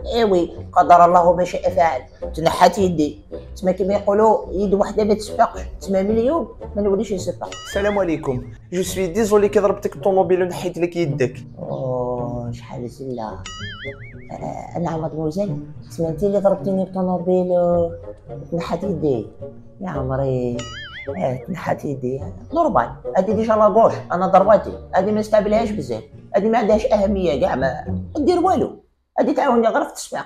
ايوي قدر الله ما شاء فعل. تنحات يدي، تسمى كيما يقولوا يد وحده ما تسبقش، تسمى مليون ما نوليش نسبق. السلام عليكم، جو سوي ديزولي كي ضربتك الطوموبيل ونحيت لك يدك. اوه شحال زله. نعم مدموزيل، تسمى انت اللي ضربتيني بطوموبيل تنحات يدي. يا عمري تنحات يدي نورمال، هادي ديجا لاكوش انا ضرباتي، هادي ما نستعملهاش بزاف، هادي ما عندهاش اهميه كاع، ما دير والو، هادي تعاوني غير في التسبيق.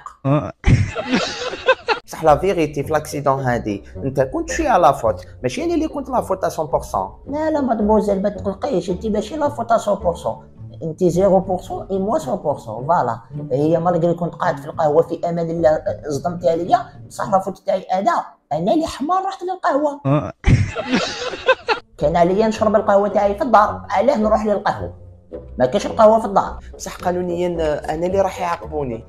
بصح لا فيغيتي في لاكسيدون هادي انت كنت شي على فوت، ماشي انا اللي كنت لا فوت 100%. لا لا مادموزيل ما تقلقيش، انت ماشي لا فوت 100%، انت 0% اي موا 100%. فوالا هي مالغري كنت قاعد في القهوه في امان الله صدمتها ليا، بصح لا فوت تاعي انا اللي حمار رحت للقهوه. كان عليا نشرب القهوه تاعي في الدار، علاه نروح للقهوه؟ ما كاش القهوه في الدار. بصح قانونيا انا اللي راح يعاقبوني،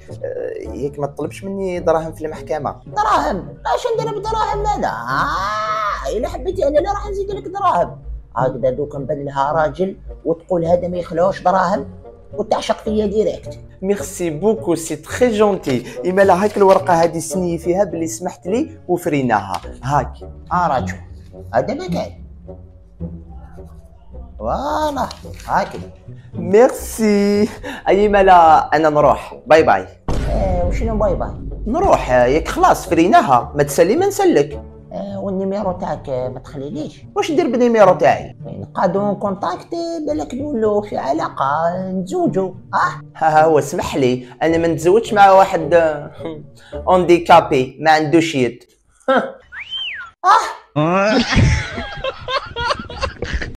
ياك ما تطلبش مني دراهم في المحكمه. دراهم؟ اش ندير بدراهم انا؟ الا حبيتي انا اللي راح نزيد لك دراهم. هكذا دوك نبان لها راجل وتقول هذا ما يخلوش دراهم وتعشق فيا ديريكت. ميرسي بوكو سي تري جونتي. اما لا هاك الورقه هذه سني فيها باللي سمحت لي وفريناها هاك. راجل هذا ما كان. فوالا هكذا. ميرسي. اي ملا انا نروح، باي باي. وشنو باي باي؟ نروح ياك خلاص فريناها، ما تسلي ما نسلك. والنيميرو تاعك ما تخليليش. واش ندير بالنيميرو تاعي؟ نقعدو كونتاكت بالك نولو في علاقه نتزوجو. ها هو اسمح لي انا ما نتزوجش مع واحد اونديكابي ما عندوش يد.